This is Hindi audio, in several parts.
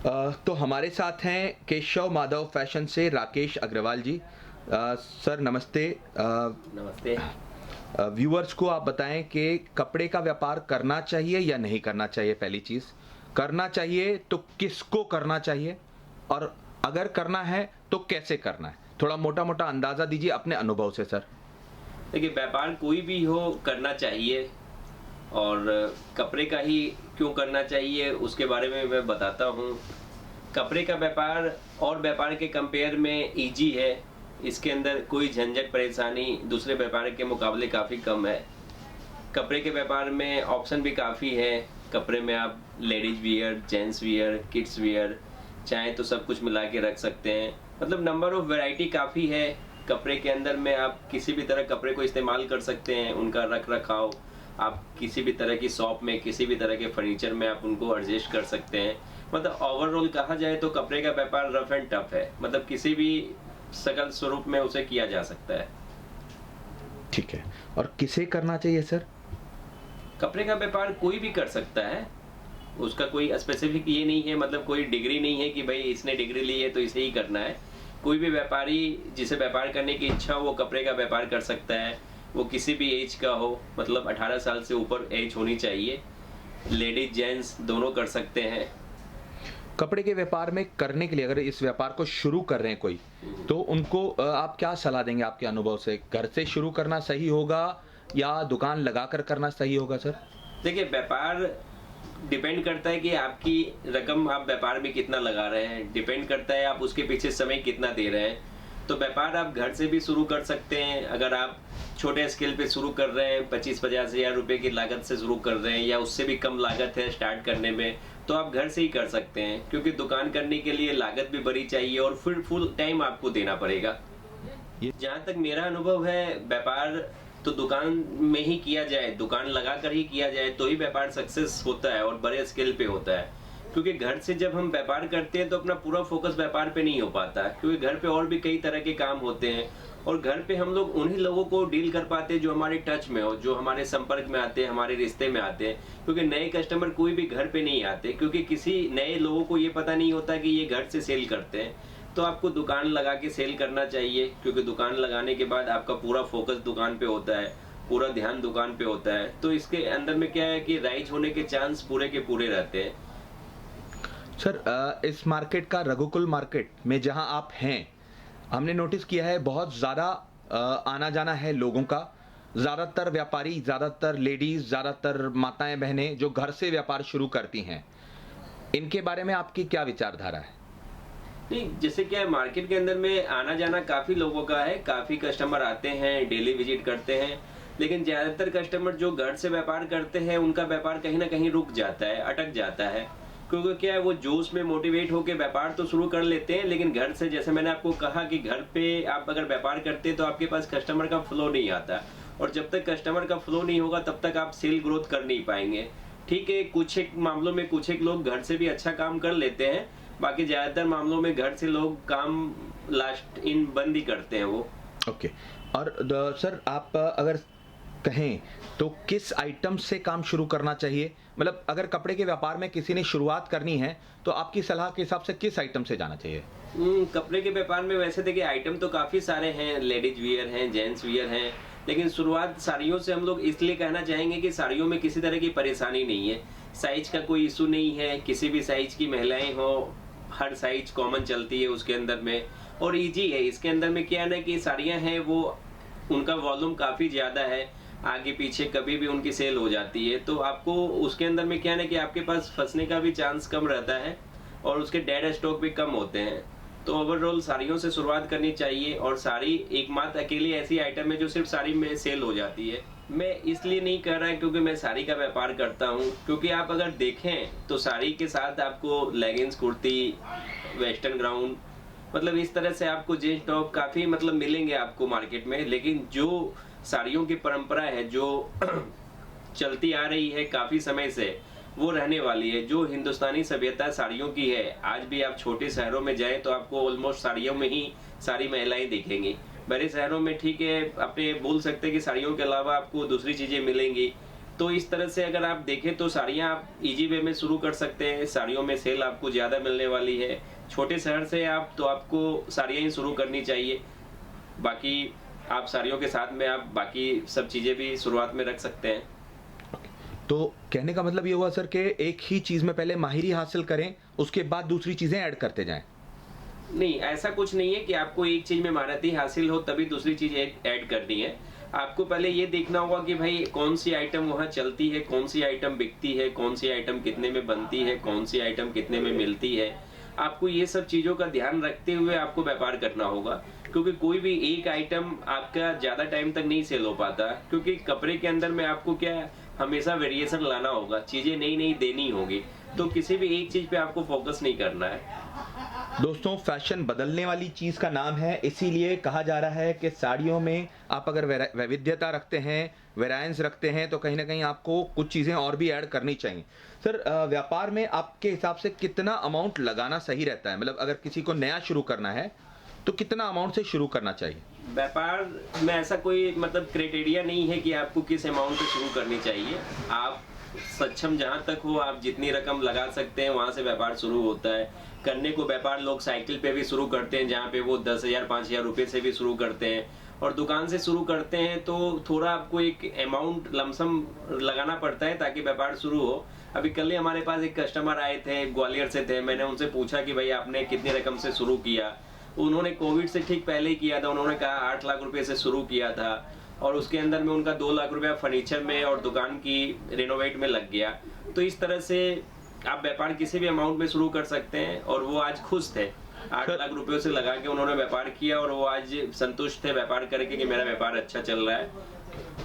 तो हमारे साथ हैं केशव माधव फैशन से राकेश अग्रवाल जी। सर नमस्ते। नमस्ते। व्यूअर्स को आप बताएं कि कपड़े का व्यापार करना चाहिए या नहीं करना चाहिए। पहली चीज़, करना चाहिए तो किसको करना चाहिए, और अगर करना है तो कैसे करना है। थोड़ा मोटा मोटा अंदाज़ा दीजिए अपने अनुभव से सर। देखिए, व्यापार कोई भी हो करना चाहिए, और कपड़े का ही क्यों करना चाहिए उसके बारे में मैं बताता हूँ। कपड़े का व्यापार और व्यापार के कंपेयर में इजी है। इसके अंदर कोई झंझट परेशानी दूसरे व्यापार के मुकाबले काफ़ी कम है। कपड़े के व्यापार में ऑप्शन भी काफ़ी है। कपड़े में आप ladies wear, gents wear, kids wear चाहें तो सब कुछ मिला के रख सकते हैं। मतलब नंबर ऑफ वैरायटी काफ़ी है। कपड़े के अंदर में आप किसी भी तरह कपड़े को इस्तेमाल कर सकते हैं। उनका रख रखाव आप किसी भी तरह की शॉप में, किसी भी तरह के फर्नीचर में आप उनको एडजस्ट कर सकते हैं। मतलब ओवरऑल कहा जाए तो कपड़े का व्यापार रफ एंड टफ है। मतलब किसी भी सकल स्वरूप में उसे किया जा सकता है। ठीक है, और किसे करना चाहिए सर? कपड़े का व्यापार कोई भी कर सकता है। उसका कोई स्पेसिफिक ये नहीं है, मतलब कोई डिग्री नहीं है कि भाई इसने डिग्री ली है तो इसे ही करना है। कोई भी व्यापारी जिसे व्यापार करने की इच्छा हो वो कपड़े का व्यापार कर सकता है। वो किसी भी एज का हो, मतलब 18 साल से ऊपर एज होनी चाहिए। लेडीज जेंट्स दोनों कर सकते हैं। कपड़े के व्यापार में करने के लिए अगर इस व्यापार को शुरू कर रहे हैं कोई, तो उनको आप क्या सलाह देंगे आपके अनुभव से? घर से शुरू करना सही होगा या दुकान लगाकर करना सही होगा सर? देखिए, व्यापार डिपेंड करता है कि आपकी रकम आप व्यापार में कितना लगा रहे हैं। डिपेंड करता है आप उसके पीछे समय कितना दे रहे हैं। तो व्यापार आप घर से भी शुरू कर सकते हैं। अगर आप छोटे स्केल पे शुरू कर रहे हैं, 25-50 हज़ार रुपए की लागत से शुरू कर रहे हैं, या उससे भी कम लागत है स्टार्ट करने में, तो आप घर से ही कर सकते हैं। क्योंकि दुकान करने के लिए लागत भी बड़ी चाहिए और फिर फुल टाइम आपको देना पड़ेगा। जहाँ तक मेरा अनुभव है, व्यापार तो दुकान में ही किया जाए, दुकान लगाकर ही किया जाए तो ही व्यापार सक्सेस होता है और बड़े स्केल पे होता है। क्योंकि घर से जब हम व्यापार करते हैं तो अपना पूरा फोकस व्यापार पे नहीं हो पाता, क्योंकि घर पे और भी कई तरह के काम होते हैं। और घर पे हम लोग उन्हीं लोगों को डील कर पाते हैं जो हमारे टच में हो, जो हमारे संपर्क में आते हैं, हमारे रिश्ते में आते हैं। क्योंकि नए कस्टमर कोई भी घर पे नहीं आते, क्योंकि किसी नए लोगों को ये पता नहीं होता कि ये घर से सेल करते हैं। तो आपको दुकान लगा के सेल करना चाहिए, क्योंकि दुकान लगाने के बाद आपका पूरा फोकस दुकान पे होता है, पूरा ध्यान दुकान पे होता है। तो इसके अंदर में क्या है कि राइज होने के चांस पूरे के पूरे रहते हैं। सर इस मार्केट का, रघुकुल मार्केट में जहां आप हैं, हमने नोटिस किया है बहुत ज़्यादा आना जाना है लोगों का। ज़्यादातर व्यापारी, ज़्यादातर लेडीज़, ज़्यादातर माताएं बहनें जो घर से व्यापार शुरू करती हैं, इनके बारे में आपकी क्या विचारधारा है? नहीं, जैसे क्या है, मार्केट के अंदर में आना जाना काफी लोगों का है, काफी कस्टमर आते हैं, डेली विजिट करते हैं। लेकिन ज्यादातर कस्टमर जो घर से व्यापार करते हैं उनका व्यापार कहीं ना कहीं रुक जाता है, अटक जाता है। क्योंकि क्या है, वो जोश में मोटिवेट होकर व्यापार तो शुरू कर लेते हैं, लेकिन घर से, जैसे मैंने आपको कहा कि घर पे आप अगर व्यापार करते हैं तो आपके पास कस्टमर का फ्लो नहीं आता, और जब तक कस्टमर का फ्लो नहीं होगा तब तक आप सेल ग्रोथ कर नहीं पाएंगे। ठीक है, कुछ एक मामलों में कुछ एक लोग घर से भी अच्छा काम कर लेते हैं, बाकी ज्यादातर मामलों में घर से लोग काम लास्ट इन बंद ही करते हैं वो। ओके। और सर आप अगर कहें तो किस आइटम से काम शुरू करना चाहिए? मतलब अगर कपड़े के व्यापार में किसी ने शुरुआत करनी है तो आपकी सलाह के हिसाब से किस आइटम से जाना चाहिए? कपड़े के व्यापार में वैसे देखिए आइटम तो काफी सारे हैं, लेडीज वियर हैं, जेंट्स वियर हैं। लेकिन शुरुआत साड़ियों से हम लोग इसलिए कहना चाहेंगे कि साड़ियों में किसी तरह की परेशानी नहीं है, साइज का कोई इशू नहीं है। किसी भी साइज की महिलाएं हो, हर साइज कॉमन चलती है उसके अंदर में, और इजी है। इसके अंदर में क्या है ना कि साड़ियां हैं वो, उनका वॉल्यूम काफी ज्यादा है, आगे पीछे कभी भी उनकी सेल हो जाती है। तो आपको उसके अंदर में क्या है ना कि आपके पास फंसने का भी चांस कम रहता है, और उसके डेड स्टॉक भी कम होते हैं। तो ओवरऑल साड़ियों से शुरुआत करनी चाहिए, और साड़ी एकमात्र अकेली ऐसी आइटम है जो सिर्फ साड़ी में सेल हो जाती है। मैं इसलिए नहीं कह रहा है क्योंकि मैं साड़ी का व्यापार करता हूँ, क्योंकि आप अगर देखें तो साड़ी के साथ आपको लेगिंग्स, कुर्ती, वेस्टर्न ग्राउंड, मतलब इस तरह से आपको जींस टॉप काफी मतलब मिलेंगे आपको मार्केट में। लेकिन जो साड़ियों की परंपरा है जो चलती आ रही है काफी समय से, वो रहने वाली है। जो हिंदुस्तानी सभ्यता साड़ियों की है, आज भी आप छोटे शहरों में जाएं तो आपको ऑलमोस्ट साड़ियों में ही सारी महिलाएं दिखेंगी। बड़े शहरों में ठीक है, अपने बोल सकते हैं कि साड़ियों के अलावा आपको दूसरी चीजें मिलेंगी, तो इस तरह से अगर आप देखें तो साड़ियाँ आप इजी वे में शुरू कर सकते हैं। साड़ियों में सेल आपको ज़्यादा मिलने वाली है। छोटे शहर से आप तो आपको साड़ियाँ ही शुरू करनी चाहिए। बाकी आप साड़ियों के साथ में आप बाकी सब चीज़ें भी शुरुआत में रख सकते हैं। तो कहने का मतलब ये हुआ सर कि एक ही चीज़ में पहले माहिरी हासिल करें, उसके बाद दूसरी चीज़ें ऐड करते जाएं। नहीं, ऐसा कुछ नहीं है कि आपको एक चीज में महारती हासिल हो तभी दूसरी चीज ऐड करनी है। आपको पहले ये देखना होगा कि भाई कौन सी आइटम वहाँ चलती है, कौन सी आइटम बिकती है, कौन सी आइटम कितने में बनती है, कौन सी आइटम कितने में मिलती है। आपको ये सब चीजों का ध्यान रखते हुए आपको व्यापार करना होगा, क्योंकि कोई भी एक आइटम आपका ज्यादा टाइम तक नहीं सेल हो पाता, क्योंकि कपड़े के अंदर में आपको क्या है, हमेशा वेरिएशन लाना होगा, चीजें नई नई देनी होगी। तो किसी भी एक चीज पे आपको फोकस नहीं करना है। दोस्तों, फैशन बदलने वाली चीज़ का नाम है, इसीलिए कहा जा रहा है कि साड़ियों में आप अगर वैविध्यता रखते हैं, वेरायंस रखते हैं, तो कहीं ना कहीं आपको कुछ चीज़ें और भी ऐड करनी चाहिए। सर, व्यापार में आपके हिसाब से कितना अमाउंट लगाना सही रहता है? मतलब अगर किसी को नया शुरू करना है तो कितना अमाउंट से शुरू करना चाहिए? व्यापार में ऐसा कोई मतलब क्राइटेरिया नहीं है कि आपको किस अमाउंट से शुरू करनी चाहिए। आप सक्षम जहाँ तक हो, आप जितनी रकम लगा सकते हैं वहां से व्यापार शुरू होता है। करने को व्यापार लोग साइकिल पे भी शुरू करते हैं, जहाँ पे वो 10,000 5,000 रुपए से भी शुरू करते हैं। और दुकान से शुरू करते हैं तो थोड़ा आपको एक अमाउंट लमसम लगाना पड़ता है ताकि व्यापार शुरू हो। अभी कल ही हमारे पास एक कस्टमर आए थे, ग्वालियर से थे। मैंने उनसे पूछा कि भाई आपने कितनी रकम से शुरू किया। उन्होंने कोविड से ठीक पहले ही किया था। उन्होंने कहा 8 लाख रुपए से शुरू किया था, और उसके अंदर में उनका 2 लाख रुपया फर्नीचर में और दुकान की रिनोवेट में लग गया। तो इस तरह से आप व्यापार किसी भी अमाउंट में शुरू कर सकते हैं, और वो आज खुश थे। 8 लाख रुपयों से लगा के उन्होंने व्यापार किया, और वो आज संतुष्ट थे व्यापार करके कि मेरा व्यापार अच्छा चल रहा है।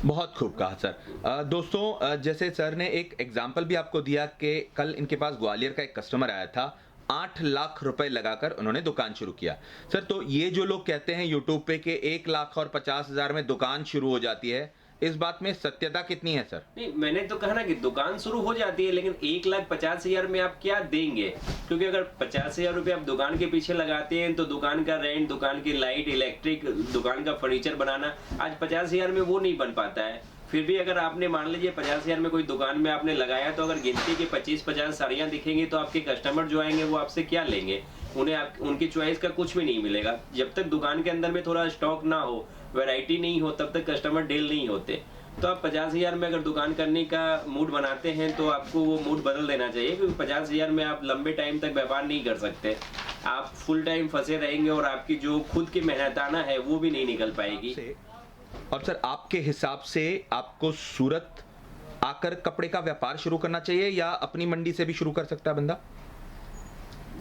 बहुत खूब कहा सर। दोस्तों, जैसे सर ने एक एग्जाम्पल भी आपको दिया कि कल इनके पास ग्वालियर का एक कस्टमर आया था, 8 लाख रुपए लगाकर उन्होंने दुकान शुरू किया। सर, तो ये जो लोग कहते हैं यूट्यूब पे कि 1 लाख और 50,000 में दुकान शुरू हो जाती है, इस बात में सत्यता कितनी है सर? नहीं, मैंने तो कहा ना कि दुकान शुरू हो जाती है, लेकिन 1,50,000 में आप क्या देंगे? क्योंकि अगर 50,000 रुपये आप दुकान के पीछे लगाते हैं तो दुकान का रेंट, दुकान की लाइट, इलेक्ट्रिक, दुकान का फर्नीचर बनाना आज 50,000 में वो नहीं बन पाता है। फिर भी अगर आपने मान लीजिए 50,000 में कोई दुकान में आपने लगाया, तो अगर गिनती के 25-50 साड़ियाँ दिखेंगी तो आपके कस्टमर जो आएंगे वो आपसे क्या लेंगे? उन्हें उनकी चॉइस का कुछ भी नहीं मिलेगा। जब तक दुकान के अंदर में थोड़ा स्टॉक ना हो, वैरायटी नहीं हो, तब तक कस्टमर डील नहीं होते। तो आप 50,000 में अगर दुकान करने का मूड बनाते हैं तो आपको वो मूड बदल देना चाहिए, क्योंकि 50,000 में आप लंबे टाइम तक व्यापार नहीं कर सकते। आप फुल टाइम फंसे रहेंगे और आपकी जो खुद की मेहनताना है वो भी नहीं निकल पाएगी। और सर, आपके हिसाब से आपको सूरत आकर कपड़े का व्यापार शुरू करना चाहिए या अपनी मंडी से भी शुरू कर सकता है बंदा?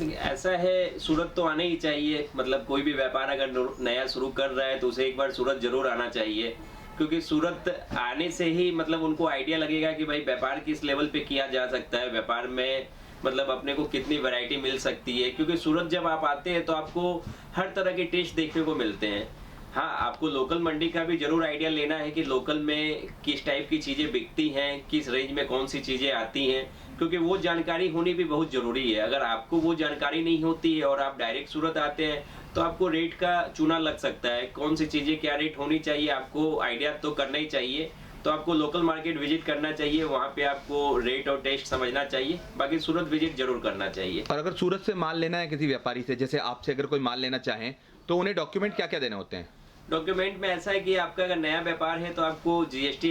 ऐसा है, सूरत तो आना ही चाहिए। मतलब कोई भी व्यापार अगर नया शुरू कर रहा है तो उसे एक बार सूरत जरूर आना चाहिए, क्योंकि सूरत आने से ही मतलब उनको आइडिया लगेगा कि भाई व्यापार किस लेवल पे किया जा सकता है, व्यापार में मतलब अपने को कितनी वैरायटी मिल सकती है। क्योंकि सूरत जब आप आते हैं तो आपको हर तरह के टेस्ट देखने को मिलते हैं। हाँ, आपको लोकल मंडी का भी जरूर आइडिया लेना है कि लोकल में किस टाइप की चीजें बिकती हैं, किस रेंज में कौन सी चीजें आती हैं, क्योंकि वो जानकारी होनी भी बहुत जरूरी है। अगर आपको वो जानकारी नहीं होती है और आप डायरेक्ट सूरत आते हैं तो आपको रेट का चूना लग सकता है। कौन सी चीजें क्या रेट होनी चाहिए आपको आइडिया तो करना ही चाहिए। तो आपको लोकल मार्केट विजिट करना चाहिए, वहाँ पे आपको रेट और टेस्ट समझना चाहिए। बाकी सूरत विजिट जरूर करना चाहिए। और अगर सूरत से माल लेना है किसी व्यापारी से, जैसे आपसे अगर कोई माल लेना चाहें, तो उन्हें डॉक्यूमेंट क्या क्या देने होते हैं? डॉक्यूमेंट में ऐसा है कि आपका अगर नया व्यापार है तो आपको जीएसटी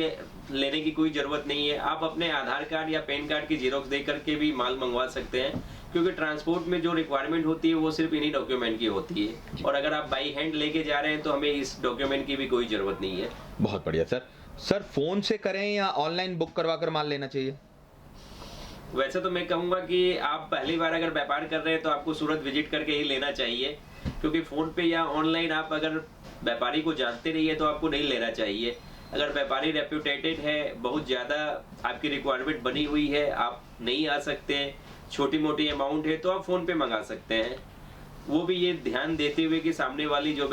लेने की कोई जरूरत नहीं है। आप अपने आधार कार्ड या पैन कार्ड की जीरोक्स दे करके भी माल मंगवा सकते हैं, क्योंकि ट्रांसपोर्ट में जो रिक्वायरमेंट होती है वो सिर्फ इन्हीं डॉक्यूमेंट की होती है। और अगर आप बाई हैंड लेके जा रहे हैं तो हमें इस डॉक्यूमेंट की भी कोई जरूरत नहीं है। बहुत बढ़िया सर। सर, फोन से करें या ऑनलाइन बुक करवा कर माल लेना चाहिए? वैसे तो मैं कहूँगा कि आप पहली बार अगर व्यापार कर रहे हैं तो आपको सूरत विजिट करके ही लेना चाहिए, क्योंकि फोन पे या ऑनलाइन आप अगर व्यापारी को जानते नहीं है तो आपको नहीं लेना चाहिए। अगर व्यापारी रेप्यूटेटेड है, बहुत ज़्यादा आपकी रिक्वायरमेंट बनी हुई है, आप नहीं आ सकते, छोटी मोटी अमाउंट है, तो आप फ़ोन पे मंगा सकते हैं। वो भी ये ध्यान देते हुए कि सामने वाला जो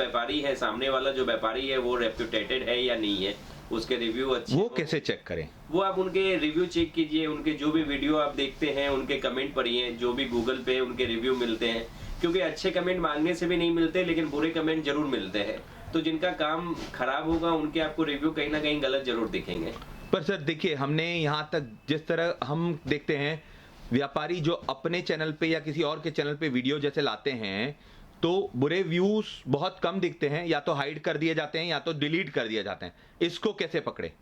व्यापारी है वो रेप्यूटेटेड है या नहीं है, उसके रिव्यू अच्छे। वो कैसे चेक करें? वो आप उनके रिव्यू चेक कीजिए, उनके जो भी वीडियो आप देखते हैं उनके कमेंट पढ़िए, जो भी गूगल पे उनके रिव्यू मिलते हैं, क्योंकि अच्छे कमेंट मांगने से भी नहीं मिलते, लेकिन बुरे कमेंट जरूर मिलते हैं। तो जिनका काम खराब होगा उनके आपको रिव्यू कहीं ना कहीं गलत जरूर दिखेंगे। पर सर देखिए, हमने यहाँ तक जिस तरह हम देखते हैं, व्यापारी जो अपने चैनल पे या किसी और के चैनल पे वीडियो जैसे लाते हैं, तो बुरे व्यूज बहुत कम दिखते हैं, या तो हाइड कर दिए जाते हैं या तो डिलीट कर दिए जाते हैं। इसको कैसे पकड़े?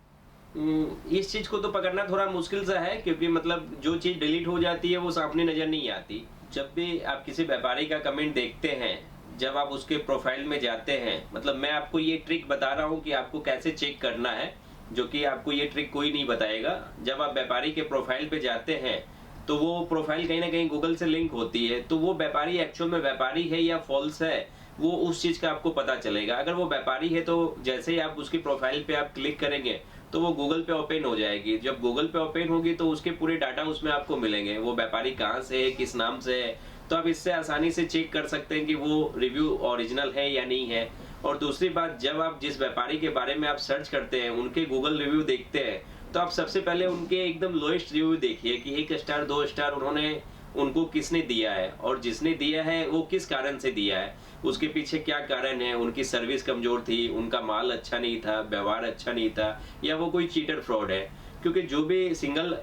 इस चीज को तो पकड़ना थोड़ा मुश्किल सा है, क्योंकि मतलब जो चीज डिलीट हो जाती है वो सामने नजर नहीं आती। जब भी आप किसी व्यापारी का कमेंट देखते हैं, जब आप उसके प्रोफाइल में जाते हैं, मतलब मैं आपको ये ट्रिक बता रहा हूँ कि आपको कैसे चेक करना है, जो कि आपको ये ट्रिक कोई नहीं बताएगा। जब आप व्यापारी के प्रोफाइल पे जाते हैं तो वो प्रोफाइल कहीं ना कहीं गूगल से लिंक होती है, तो वो व्यापारी एक्चुअल में व्यापारी है या फॉल्स है, वो उस चीज का आपको पता चलेगा। अगर वो व्यापारी है तो जैसे ही आप उसकी प्रोफाइल पे आप क्लिक करेंगे तो वो गूगल पे ओपन हो जाएगी। जब गूगल पे ओपन होगी तो उसके पूरे डाटा उसमें आपको मिलेंगे, वो व्यापारी कहाँ से है, किस नाम से है, तो आप इससे आसानी से चेक कर सकते हैं कि वो रिव्यू ओरिजिनल है या नहीं है। और दूसरी बात, जब आप जिस व्यापारी के बारे में आप सर्च करते हैं, उनके गूगल रिव्यू देखते हैं, तो आप सबसे पहले उनके एकदम लोएस्ट रिव्यू देखिए कि 1 स्टार 2 स्टार उन्होंने उनको किसने दिया है, और जिसने दिया है वो किस कारण से दिया है, उसके पीछे क्या कारण है। उनकी सर्विस कमजोर थी, उनका माल अच्छा नहीं था, व्यवहार अच्छा नहीं था, या वो कोई चीटर फ्रॉड है। क्योंकि जो भी सिंगल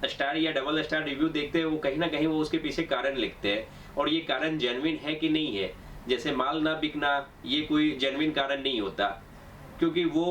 स्टार या डबल स्टार रिव्यू देखते हैं, वो कहीं ना कहीं वो उसके पीछे कारण लिखते हैं, और ये कारण जेन्युइन है कि नहीं है। जैसे माल ना बिकना, ये कोई जेन्युइन कारण नहीं होता, क्योंकि वो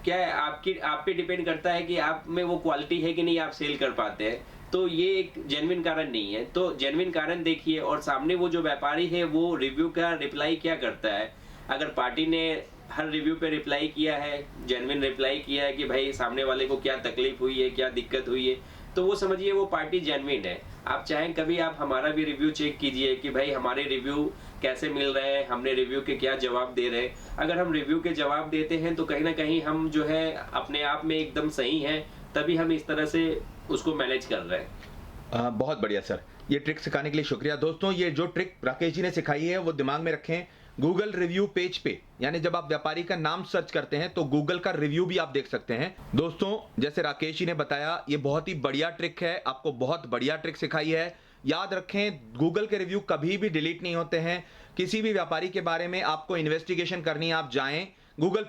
क्या है, आप पे डिपेंड करता है कि आप में वो क्वालिटी है कि नहीं, आप सेल कर पाते हैं। तो ये एक जेन्युइन कारण नहीं है। तो जेन्युइन कारण देखिए, और सामने वो जो व्यापारी है वो रिव्यू का रिप्लाई क्या करता है। अगर पार्टी ने हर रिव्यू पे रिप्लाई किया है, जेन्युइन रिप्लाई किया है कि भाई सामने वाले को क्या तकलीफ हुई है, क्या दिक्कत हुई है, तो वो समझिए वो पार्टी जेन्युइन है। आप चाहें कभी आप हमारा भी रिव्यू चेक कीजिए कि भाई हमारे रिव्यू कैसे मिल रहे हैं, हमने रिव्यू के क्या जवाब दे रहे हैं। अगर हम रिव्यू के जवाब देते हैं तो कहीं ना कहीं हम जो है अपने आप में एकदम सही हैं, तभी हम इस तरह से उसको मैनेज कर रहे हैं। बहुत बढ़िया सर, ये ट्रिक सिखाने के लिए शुक्रिया। दोस्तों, ये जो ट्रिक राकेश जी ने सिखाई है वो दिमाग में रखें। गूगल रिव्यू पेज पे, यानी जब आप व्यापारी का नाम सर्च करते हैं तो गूगल का रिव्यू भी आप देख सकते हैं। दोस्तों, जैसे राकेश जी ने बताया, ये बहुत ही बढ़िया ट्रिक है, आपको बहुत बढ़िया ट्रिक सिखाई है। याद रखें, गूगल के रिव्यू कभी भी डिलीट नहीं होते हैं। किसी भी व्यापारी के बारे में आपको इन्वेस्टिगेशन करनी है, आप जाएं गूगल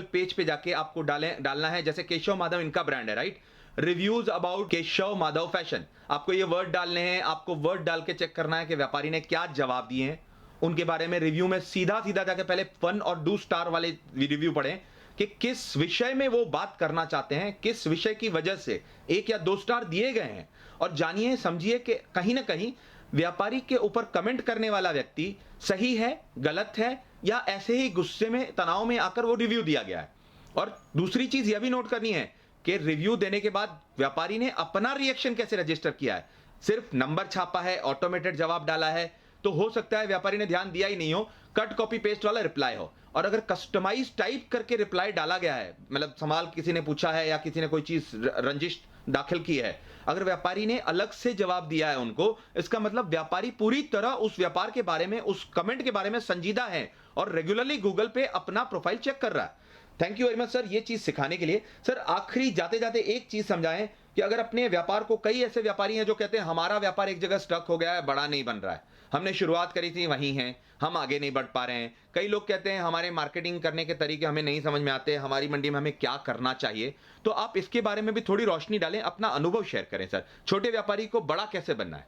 पेज पे जाके आपको डालना है। जैसे केशव माधव इनका ब्रांड है, right, reviews about Keshav Madhav fashion, आपको ये वर्ड डालने हैं। आपको वर्ड डाल के चेक करना है कि व्यापारी ने क्या जवाब दिए हैं उनके बारे में। रिव्यू में सीधा जाके पहले 1 और 2 स्टार वाले रिव्यू पढ़ें कि किस विषय में वो बात करना चाहते हैं, किस विषय की वजह से 1 या 2 स्टार दिए गए हैं। और जानिए समझिए कि कहीं ना कहीं व्यापारी के ऊपर कमेंट करने वाला व्यक्ति सही है, गलत है, या ऐसे ही गुस्से में, तनाव में आकर वो रिव्यू दिया गया है। और दूसरी चीज यह भी नोट करनी है कि रिव्यू देने के बाद व्यापारी ने अपना रिएक्शन कैसे रजिस्टर किया है। सिर्फ नंबर छापा है, ऑटोमेटेड जवाब डाला है, तो हो सकता है व्यापारी ने ध्यान दिया ही नहीं हो, कट कॉपी पेस्ट वाला रिप्लाई हो। और अगर कस्टमाइज टाइप करके रिप्लाई डाला गया है, मतलब सवाल किसी ने पूछा है या किसी ने कोई चीज रंजिश दाखिल की है, अगर व्यापारी ने अलग से जवाब दिया है उनको, इसका मतलब व्यापारी पूरी तरह उस व्यापार के बारे में, उस कमेंट के बारे में संजीदा है और रेगुलरली गूगल पे अपना प्रोफाइल चेक कर रहा है। Thank you very much sir, ये चीज सिखाने के लिए। सर, आखिरी जाते जाते एक चीज समझाएं कि अगर अपने व्यापार को, कई ऐसे व्यापारी हैं जो कहते हैं हमारा व्यापार एक जगह स्टक हो गया है, बड़ा नहीं बन रहा है, हमने शुरुआत करी थी वहीं हैं, हम आगे नहीं बढ़ पा रहे हैं। कई लोग कहते हैं हमारे मार्केटिंग करने के तरीके हमें नहीं समझ में आते, हमारी मंडी में हमें क्या करना चाहिए। तो आप इसके बारे में भी थोड़ी रोशनी डालें, अपना अनुभव शेयर करें सर। छोटे व्यापारी को बड़ा कैसे बनना है?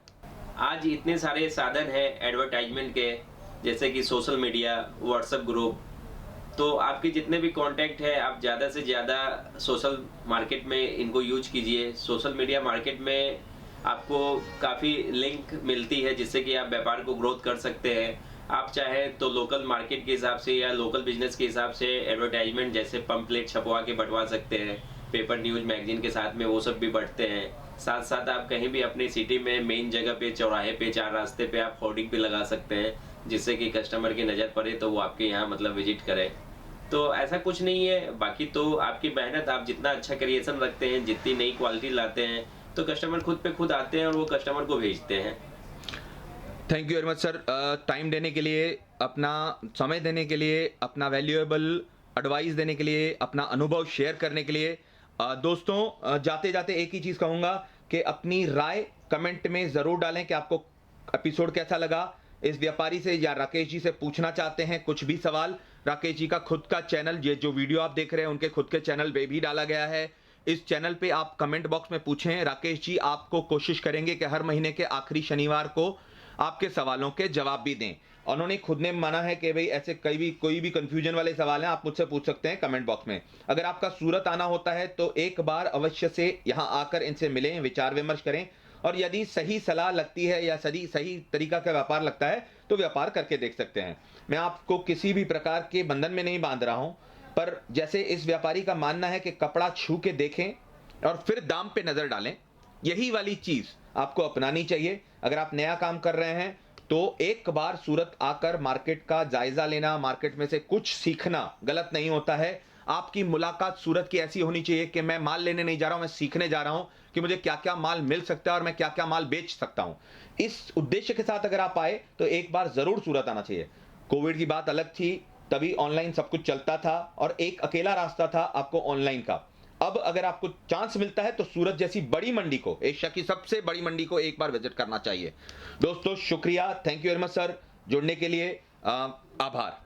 आज इतने सारे साधन हैं एडवर्टाइजमेंट के, जैसे कि सोशल मीडिया, व्हाट्सएप ग्रुप, तो आपके जितने भी कांटेक्ट है, आप ज़्यादा से ज़्यादा सोशल मार्केट में इनको यूज कीजिए। सोशल मीडिया मार्केट में आपको काफ़ी लिंक मिलती है जिससे कि आप व्यापार को ग्रोथ कर सकते हैं। आप चाहें तो लोकल मार्केट के हिसाब से या लोकल बिजनेस के हिसाब से एडवर्टाइजमेंट जैसे पंपलेट छपवा के बंटवा सकते हैं, पेपर न्यूज मैगजीन के साथ में वो सब भी बढ़ते हैं। साथ साथ आप कहीं भी अपनी सिटी में मेन जगह पे, चौराहे पे, 4 रास्ते पे आप होर्डिंग भी लगा सकते हैं, जिससे कि कस्टमर की नज़र पड़े तो वो आपके यहाँ मतलब विजिट करे। तो ऐसा कुछ नहीं है, बाकी तो आपकी मेहनत, आप जितना अच्छा क्रिएशन रखते हैं, जितनी नई क्वालिटी लाते हैं, तो कस्टमर खुद पे खुद आते हैं और वो कस्टमर को भेजते हैं। Thank you very much sir, time देने के लिए, अपना समय देने के लिए, अपना वैल्यूएबल एडवाइस देने के लिए, अपना अनुभव शेयर करने के लिए। दोस्तों, जाते जाते एक ही चीज़ कहूँगा कि अपनी राय कमेंट में ज़रूर डालें कि आपको एपिसोड कैसा लगा। इस व्यापारी से या राकेश जी से पूछना चाहते हैं कुछ भी सवाल, राकेश जी का खुद का चैनल, ये जो वीडियो आप देख रहे हैं उनके खुद के चैनल पे भी डाला गया है। इस चैनल पे आप कमेंट बॉक्स में पूछें, राकेश जी आपको कोशिश करेंगे कि हर महीने के आखिरी शनिवार को आपके सवालों के जवाब भी दें। उन्होंने खुद ने माना है कि भाई ऐसे कोई भी कंफ्यूजन वाले सवाल हैं आप मुझसे पूछ सकते हैं कमेंट बॉक्स में। अगर आपका सूरत आना होता है तो एक बार अवश्य से यहाँ आकर इनसे मिलें, विचार विमर्श करें, और यदि सही सलाह लगती है या सही तरीका का व्यापार लगता है तो व्यापार करके देख सकते हैं। मैं आपको किसी भी प्रकार के बंधन में नहीं बांध रहा हूं, पर जैसे इस व्यापारी का मानना है कि कपड़ा छू के देखें और फिर दाम पे नजर डालें, यही वाली चीज आपको अपनानी चाहिए। अगर आप नया काम कर रहे हैं तो एक बार सूरत आकर मार्केट का जायजा लेना, मार्केट में से कुछ सीखना गलत नहीं होता है। आपकी मुलाकात सूरत की ऐसी होनी चाहिए कि मैं माल लेने नहीं जा रहा हूं, मैं सीखने जा रहा हूं कि मुझे क्या क्या माल मिल सकता है और मैं क्या क्या माल बेच सकता हूं। इस उद्देश्य के साथ अगर आप आए तो एक बार जरूर सूरत आना चाहिए। कोविड की बात अलग थी, तभी ऑनलाइन सब कुछ चलता था और एक अकेला रास्ता था आपको ऑनलाइन का। अब अगर आपको चांस मिलता है तो सूरत जैसी बड़ी मंडी को, एशिया की सबसे बड़ी मंडी को एक बार विजिट करना चाहिए। दोस्तों शुक्रिया, thank you very much sir, जुड़ने के लिए आभार।